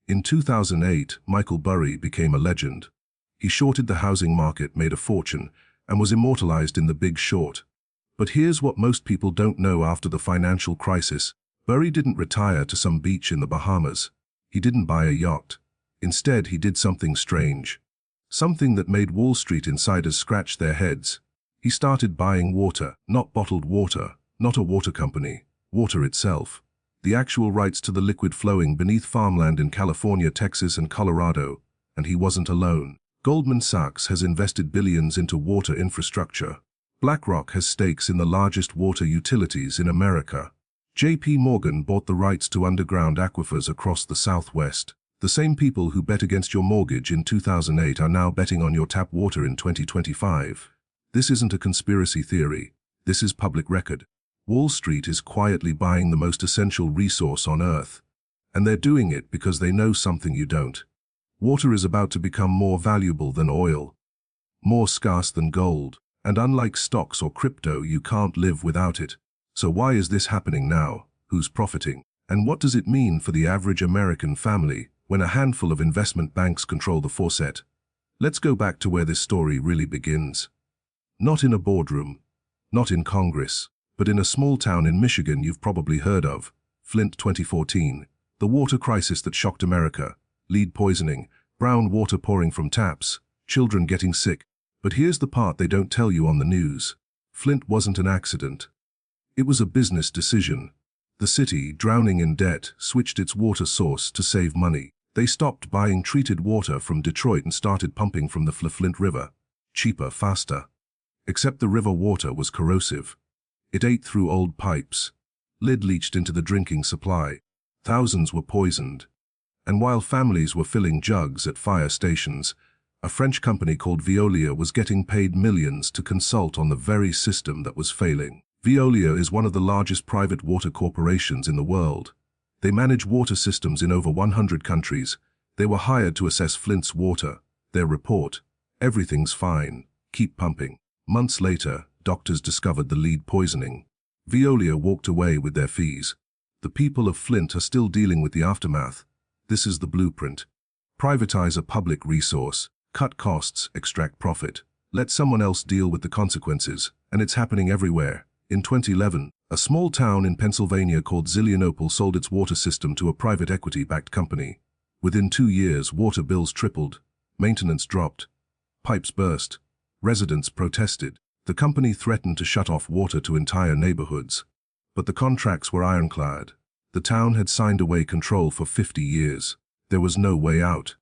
In 2008, Michael Burry became a legend. He shorted the housing market, made a fortune, and was immortalized in The Big Short. But here's what most people don't know after the financial crisis. Burry didn't retire to some beach in the Bahamas. He didn't buy a yacht. Instead, he did something strange. Something that made Wall Street insiders scratch their heads. He started buying water, not bottled water, not a water company, water itself. The actual rights to the liquid flowing beneath farmland in California, Texas, and Colorado. And he wasn't alone. Goldman Sachs has invested billions into water infrastructure. BlackRock has stakes in the largest water utilities in America. JP Morgan bought the rights to underground aquifers across the Southwest. The same people who bet against your mortgage in 2008 are now betting on your tap water in 2025. This isn't a conspiracy theory. This is public record. Wall Street is quietly buying the most essential resource on Earth. And they're doing it because they know something you don't. Water is about to become more valuable than oil, more scarce than gold, and unlike stocks or crypto, you can't live without it. So why is this happening now? Who's profiting? And what does it mean for the average American family when a handful of investment banks control the faucet? Let's go back to where this story really begins. Not in a boardroom, not in Congress, but in a small town in Michigan you've probably heard of, Flint 2014, the water crisis that shocked America, lead poisoning, brown water pouring from taps, children getting sick. But here's the part they don't tell you on the news. Flint wasn't an accident. It was a business decision. The city, drowning in debt, switched its water source to save money. They stopped buying treated water from Detroit and started pumping from the Flint River. Cheaper, faster. Except the river water was corrosive. It ate through old pipes. Lead leached into the drinking supply. Thousands were poisoned. And while families were filling jugs at fire stations, a French company called Veolia was getting paid millions to consult on the very system that was failing. Veolia is one of the largest private water corporations in the world. They manage water systems in over 100 countries. They were hired to assess Flint's water. Their report: everything's fine, keep pumping. Months later, doctors discovered the lead poisoning. Veolia walked away with their fees. The people of Flint are still dealing with the aftermath. This is the blueprint. Privatize a public resource, cut costs, extract profit. Let someone else deal with the consequences, and it's happening everywhere. In 2011, a small town in Pennsylvania called Zelienople sold its water system to a private equity-backed company. Within 2 years, water bills tripled, maintenance dropped, pipes burst, residents protested. The company threatened to shut off water to entire neighborhoods. But the contracts were ironclad. The town had signed away control for 50 years. There was no way out.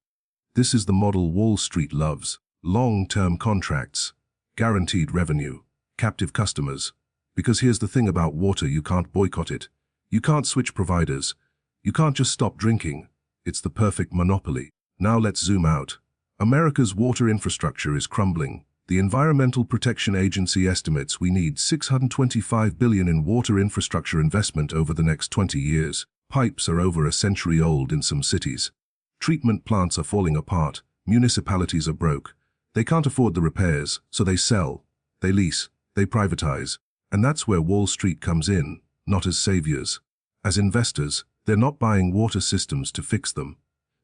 This is the model Wall Street loves. Long-term contracts, guaranteed revenue, captive customers. Because here's the thing about water: you can't boycott it. You can't switch providers. You can't just stop drinking. It's the perfect monopoly. Now let's zoom out. America's water infrastructure is crumbling. The Environmental Protection Agency estimates we need $625 billion in water infrastructure investment over the next 20 years. Pipes are over a century old in some cities. Treatment plants are falling apart. Municipalities are broke. They can't afford the repairs, so they sell, they lease, they privatize. And that's where Wall Street comes in, not as saviors. As investors, they're not buying water systems to fix them.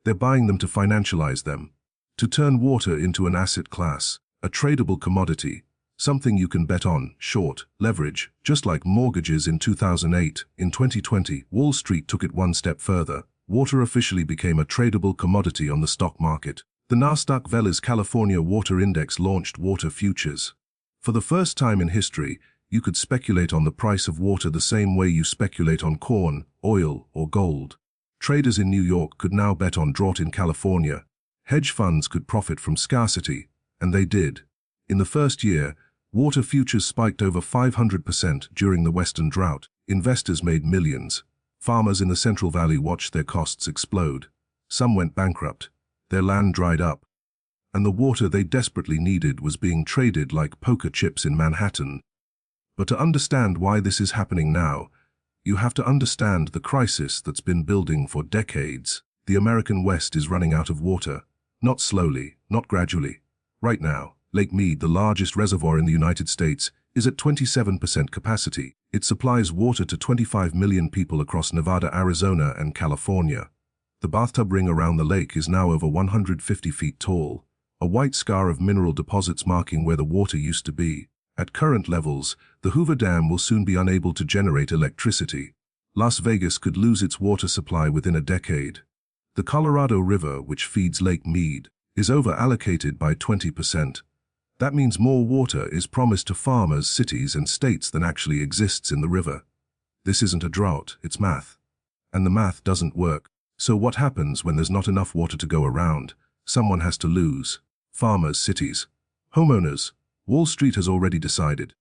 They're buying them to financialize them, to turn water into an asset class, a tradable commodity, something you can bet on, short, leverage, just like mortgages in 2008. In 2020, Wall Street took it one step further. Water officially became a tradable commodity on the stock market. The Nasdaq Veles California Water Index launched water futures. For the first time in history, you could speculate on the price of water the same way you speculate on corn, oil, or gold. Traders in New York could now bet on drought in California. Hedge funds could profit from scarcity, and they did. In the first year, water futures spiked over 500% during the Western drought. Investors made millions. Farmers in the Central Valley watched their costs explode. Some went bankrupt. Their land dried up. And the water they desperately needed was being traded like poker chips in Manhattan. But to understand why this is happening now, you have to understand the crisis that's been building for decades. The American West is running out of water. Not slowly, not gradually. Right now, Lake Mead, the largest reservoir in the United States, is at 27% capacity. It supplies water to 25 million people across Nevada, Arizona, and California. The bathtub ring around the lake is now over 150 feet tall, a white scar of mineral deposits marking where the water used to be. At current levels, the Hoover Dam will soon be unable to generate electricity. Las Vegas could lose its water supply within a decade. The Colorado River, which feeds Lake Mead, is over-allocated by 20%. That means more water is promised to farmers, cities, and states than actually exists in the river. This isn't a drought, it's math. And the math doesn't work. So what happens when there's not enough water to go around? Someone has to lose. Farmers, cities, homeowners. Wall Street has already decided,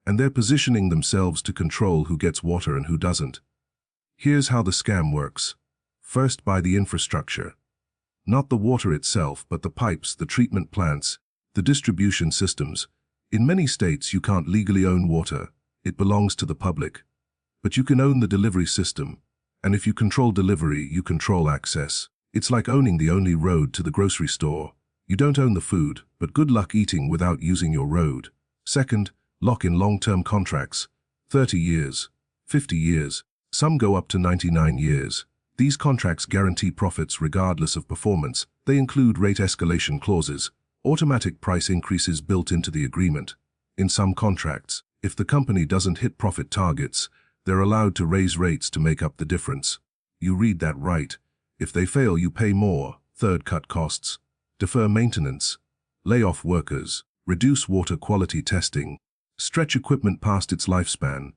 and they're positioning themselves to control who gets water and who doesn't. Here's how the scam works. First, buy the infrastructure. Not the water itself, but the pipes, the treatment plants, the distribution systems. In many states, you can't legally own water. It belongs to the public. But you can own the delivery system. And if you control delivery, you control access. It's like owning the only road to the grocery store. You don't own the food, but good luck eating without using your road. Second, lock in long-term contracts. 30 years, 50 years, some go up to 99 years. These contracts guarantee profits regardless of performance. They include rate escalation clauses, automatic price increases built into the agreement. In some contracts, if the company doesn't hit profit targets, they're allowed to raise rates to make up the difference. You read that right. If they fail, you pay more. Third, cut costs. Defer maintenance, lay off workers, reduce water quality testing, stretch equipment past its lifespan,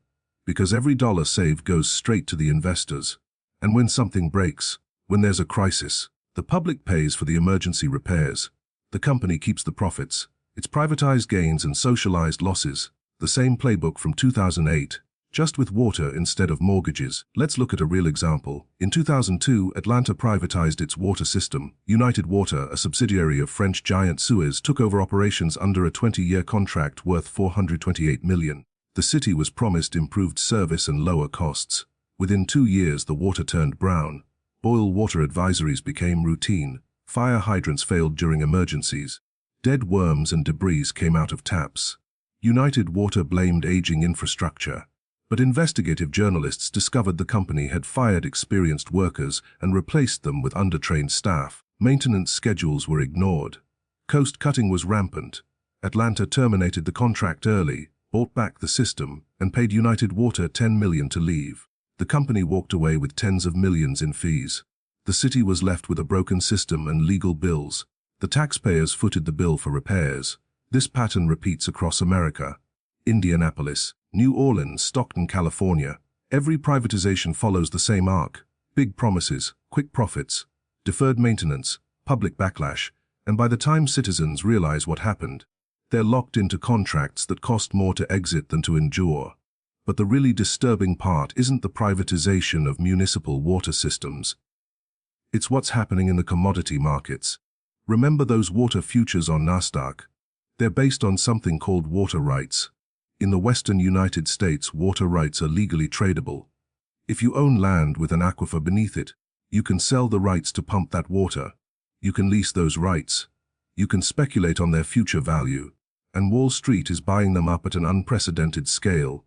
because every dollar saved goes straight to the investors. And when something breaks, when there's a crisis, the public pays for the emergency repairs. The company keeps the profits. It's privatized gains and socialized losses. The same playbook from 2008. Just with water instead of mortgages. Let's look at a real example. In 2002, Atlanta privatized its water system. United Water, a subsidiary of French giant Suez, took over operations under a 20-year contract worth $428 million. The city was promised improved service and lower costs. Within 2 years, the water turned brown. Boil water advisories became routine. Fire hydrants failed during emergencies. Dead worms and debris came out of taps. United Water blamed aging infrastructure. But investigative journalists discovered the company had fired experienced workers and replaced them with undertrained staff. Maintenance schedules were ignored. Coast cutting was rampant. Atlanta terminated the contract early, bought back the system, and paid United Water $10 million to leave. The company walked away with tens of millions in fees. The city was left with a broken system and legal bills. The taxpayers footed the bill for repairs. This pattern repeats across America. Indianapolis, New Orleans, Stockton, California. Every privatization follows the same arc. Big promises, quick profits, deferred maintenance, public backlash, and by the time citizens realize what happened, they're locked into contracts that cost more to exit than to endure. But the really disturbing part isn't the privatization of municipal water systems. It's what's happening in the commodity markets. Remember those water futures on Nasdaq? They're based on something called water rights. In the western United States, water rights are legally tradable. If you own land with an aquifer beneath it, you can sell the rights to pump that water. You can lease those rights. You can speculate on their future value. And Wall Street is buying them up at an unprecedented scale.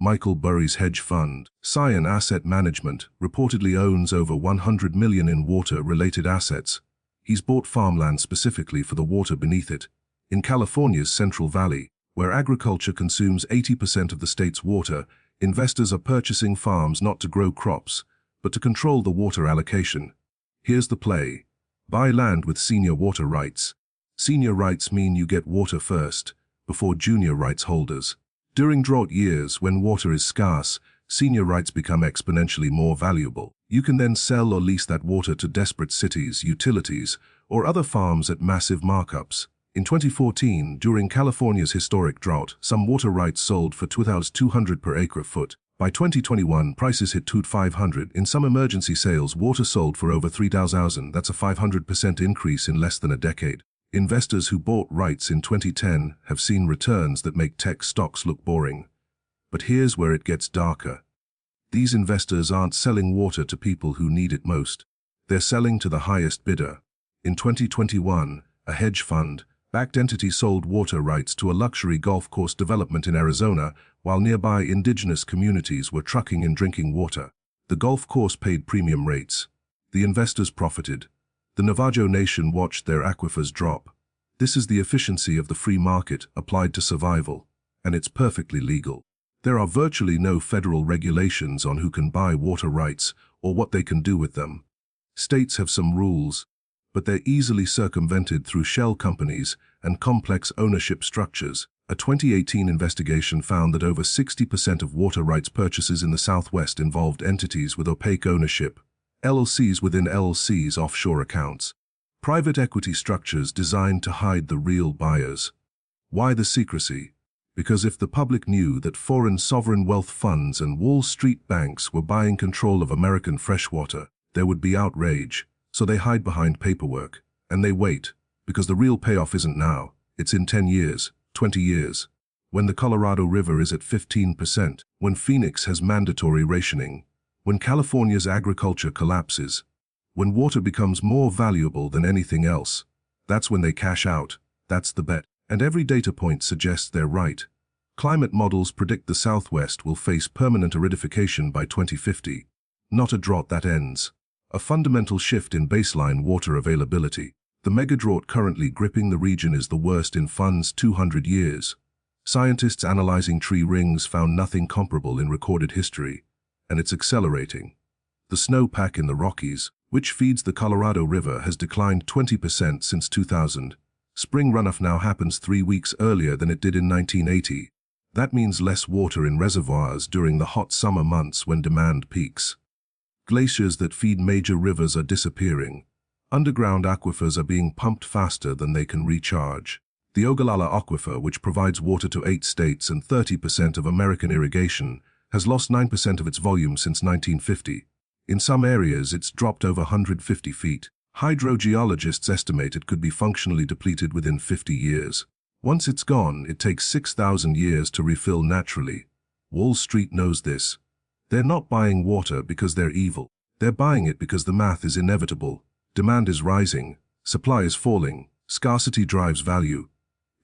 Michael Burry's hedge fund, Cyan Asset Management, reportedly owns over $100 million in water-related assets. He's bought farmland specifically for the water beneath it. In California's Central Valley, where agriculture consumes 80% of the state's water, investors are purchasing farms not to grow crops, but to control the water allocation. Here's the play. Buy land with senior water rights. Senior rights mean you get water first, before junior rights holders. During drought years, when water is scarce, senior rights become exponentially more valuable. You can then sell or lease that water to desperate cities, utilities, or other farms at massive markups. In 2014, during California's historic drought, some water rights sold for $2,200 per acre-foot. By 2021, prices hit $2,500. In some emergency sales, water sold for over $3,000. That's a 500% increase in less than a decade. Investors who bought rights in 2010 have seen returns that make tech stocks look boring. But here's where it gets darker. These investors aren't selling water to people who need it most. They're selling to the highest bidder. In 2021, a hedge fund backed entity sold water rights to a luxury golf course development in Arizona while nearby indigenous communities were trucking in drinking water. The golf course paid premium rates. The investors profited. The Navajo Nation watched their aquifers drop. This is the efficiency of the free market applied to survival, and it's perfectly legal. There are virtually no federal regulations on who can buy water rights or what they can do with them. States have some rules, but they're easily circumvented through shell companies and complex ownership structures. A 2018 investigation found that over 60% of water rights purchases in the Southwest involved entities with opaque ownership, LLCs within LLCs offshore accounts, private equity structures designed to hide the real buyers. Why the secrecy? Because if the public knew that foreign sovereign wealth funds and Wall Street banks were buying control of American freshwater, there would be outrage. So they hide behind paperwork, and they wait, because the real payoff isn't now, it's in 10 years, 20 years. When the Colorado River is at 15%, when Phoenix has mandatory rationing, when California's agriculture collapses, when water becomes more valuable than anything else, that's when they cash out, that's the bet. And every data point suggests they're right. Climate models predict the Southwest will face permanent aridification by 2050, not a drought that ends. A fundamental shift in baseline water availability. The mega-drought currently gripping the region is the worst in Fund's 200 years. Scientists analyzing tree rings found nothing comparable in recorded history, and it's accelerating. The snowpack in the Rockies, which feeds the Colorado River, has declined 20% since 2000. Spring runoff now happens 3 weeks earlier than it did in 1980. That means less water in reservoirs during the hot summer months when demand peaks. Glaciers that feed major rivers are disappearing. Underground aquifers are being pumped faster than they can recharge. The Ogallala Aquifer, which provides water to 8 states and 30% of American irrigation, has lost 9% of its volume since 1950. In some areas, it's dropped over 150 feet. Hydrogeologists estimate it could be functionally depleted within 50 years. Once it's gone, it takes 6,000 years to refill naturally. Wall Street knows this. They're not buying water because they're evil. They're buying it because the math is inevitable. Demand is rising, supply is falling, scarcity drives value.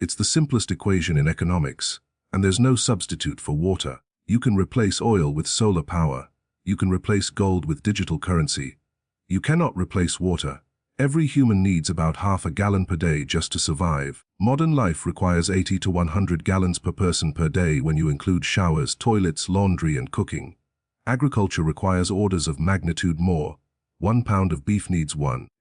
It's the simplest equation in economics, and there's no substitute for water. You can replace oil with solar power. You can replace gold with digital currency. You cannot replace water. Every human needs about half a gallon per day just to survive. Modern life requires 80 to 100 gallons per person per day when you include showers, toilets, laundry, and cooking. Agriculture requires orders of magnitude more. 1 pound of beef needs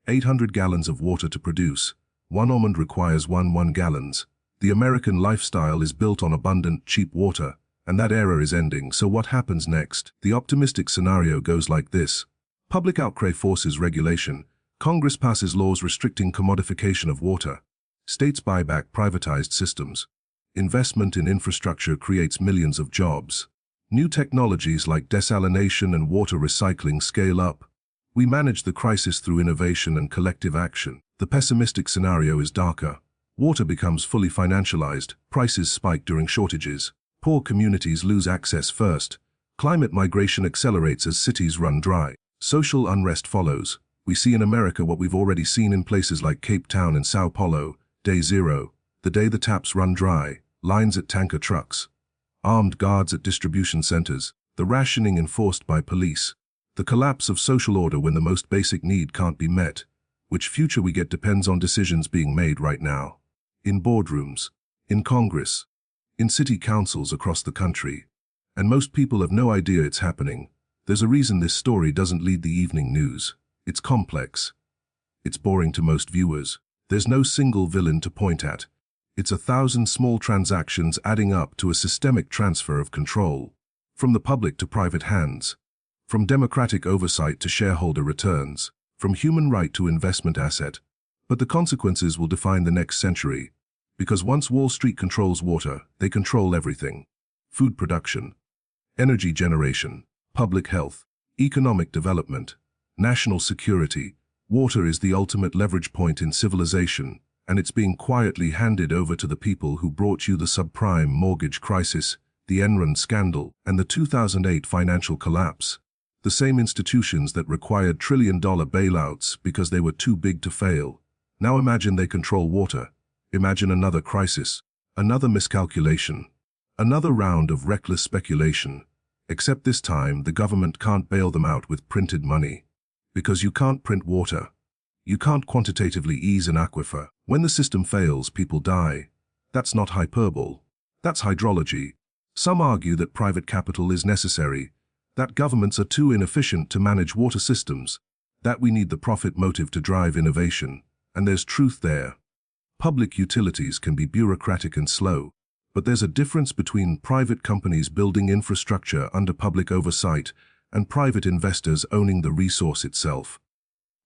800 gallons of water to produce. 1 almond requires 1 gallons. The American lifestyle is built on abundant, cheap water, and that era is ending. So what happens next? The optimistic scenario goes like this. Public outcry forces regulation. Congress passes laws restricting commodification of water. States buy back privatized systems. Investment in infrastructure creates millions of jobs. New technologies like desalination and water recycling scale up. We manage the crisis through innovation and collective action. The pessimistic scenario is darker. Water becomes fully financialized. Prices spike during shortages. Poor communities lose access first. Climate migration accelerates as cities run dry. Social unrest follows. We see in America what we've already seen in places like Cape Town and Sao Paulo. Day zero, the day the taps run dry, lines at tanker trucks, armed guards at distribution centers, the rationing enforced by police, the collapse of social order when the most basic need can't be met. Which future we get depends on decisions being made right now. In boardrooms, in Congress, in city councils across the country. And most people have no idea it's happening. There's a reason this story doesn't lead the evening news. It's complex. It's boring to most viewers. There's no single villain to point at. It's 1,000 small transactions adding up to a systemic transfer of control. From the public to private hands. From democratic oversight to shareholder returns. From human right to investment asset. But the consequences will define the next century. Because once Wall Street controls water, they control everything. Food production, energy generation, public health, economic development, national security. Water is the ultimate leverage point in civilization, and it's being quietly handed over to the people who brought you the subprime mortgage crisis, the Enron scandal, and the 2008 financial collapse. The same institutions that required trillion-dollar bailouts because they were too big to fail. Now imagine they control water. Imagine another crisis, another miscalculation, another round of reckless speculation. Except this time, the government can't bail them out with printed money. Because you can't print water. You can't quantitatively ease an aquifer. When the system fails, people die. That's not hyperbole. That's hydrology. Some argue that private capital is necessary, that governments are too inefficient to manage water systems, that we need the profit motive to drive innovation, and there's truth there. Public utilities can be bureaucratic and slow, but there's a difference between private companies building infrastructure under public oversight and private investors owning the resource itself.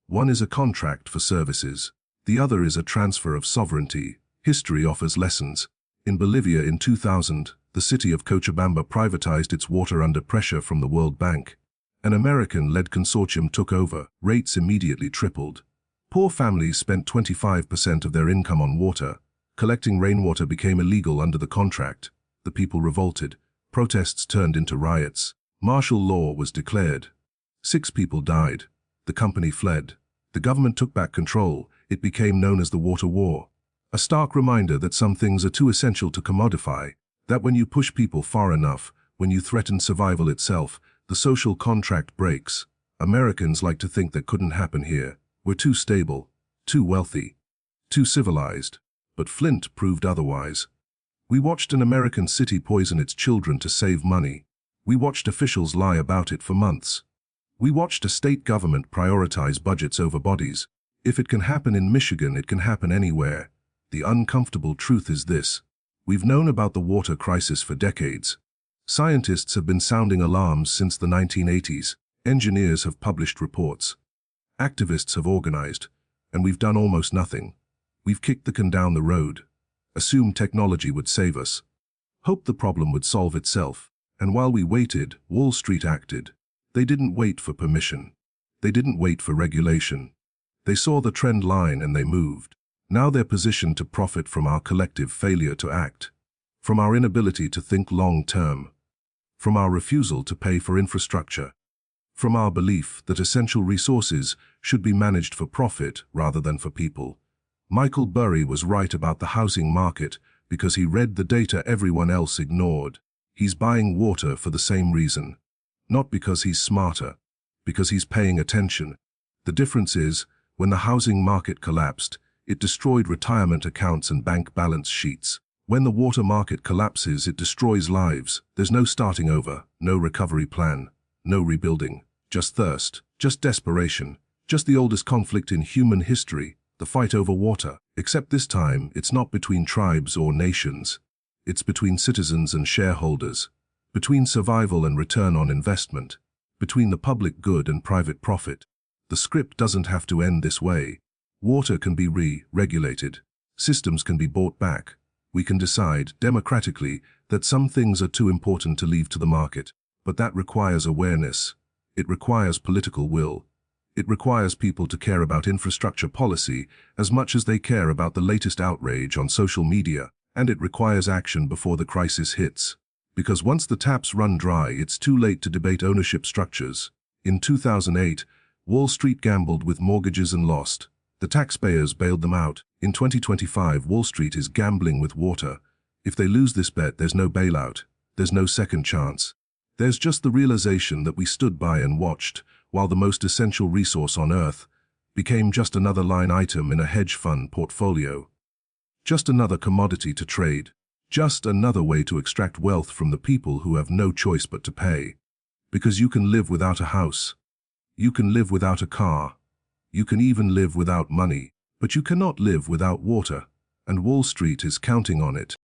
One is a contract for services. The other is a transfer of sovereignty. History offers lessons. In Bolivia in 2000, the city of Cochabamba privatized its water under pressure from the World Bank. An American-led consortium took over. Rates immediately tripled. Poor families spent 25% of their income on water. Collecting rainwater became illegal under the contract. The people revolted. Protests turned into riots. Martial law was declared. 6 people died. The company fled. The government took back control. It became known as the Water War. A stark reminder that some things are too essential to commodify, that when you push people far enough, when you threaten survival itself, the social contract breaks. Americans like to think that couldn't happen here. We're too stable, too wealthy, too civilized. But Flint proved otherwise. We watched an American city poison its children to save money. We watched officials lie about it for months. We watched a state government prioritize budgets over bodies. If it can happen in Michigan, it can happen anywhere. The uncomfortable truth is this. We've known about the water crisis for decades. Scientists have been sounding alarms since the 1980s. Engineers have published reports. Activists have organized, and we've done almost nothing. We've kicked the can down the road, assumed technology would save us, hoped the problem would solve itself. And while we waited, Wall Street acted. They didn't wait for permission. They didn't wait for regulation. They saw the trend line and they moved. Now they're positioned to profit from our collective failure to act, from our inability to think long-term, from our refusal to pay for infrastructure, from our belief that essential resources should be managed for profit rather than for people. Michael Burry was right about the housing market because he read the data everyone else ignored. He's buying water for the same reason, not because he's smarter, because he's paying attention. The difference is, when the housing market collapsed, it destroyed retirement accounts and bank balance sheets. When the water market collapses, it destroys lives. There's no starting over, no recovery plan, no rebuilding, just thirst, just desperation, just the oldest conflict in human history, the fight over water. Except this time, it's not between tribes or nations. It's between citizens and shareholders, between survival and return on investment, between the public good and private profit. The script doesn't have to end this way. Water can be re-regulated. Systems can be bought back. We can decide, democratically, that some things are too important to leave to the market. But that requires awareness. It requires political will. It requires people to care about infrastructure policy as much as they care about the latest outrage on social media. And it requires action before the crisis hits. Because once the taps run dry, it's too late to debate ownership structures. In 2008, Wall Street gambled with mortgages and lost. The taxpayers bailed them out. In 2025, Wall Street is gambling with water. If they lose this bet, there's no bailout. There's no second chance. There's just the realization that we stood by and watched, while the most essential resource on Earth became just another line item in a hedge fund portfolio. Just another commodity to trade. Just another way to extract wealth from the people who have no choice but to pay. Because you can live without a house. You can live without a car. You can even live without money. But you cannot live without water. And Wall Street is counting on it.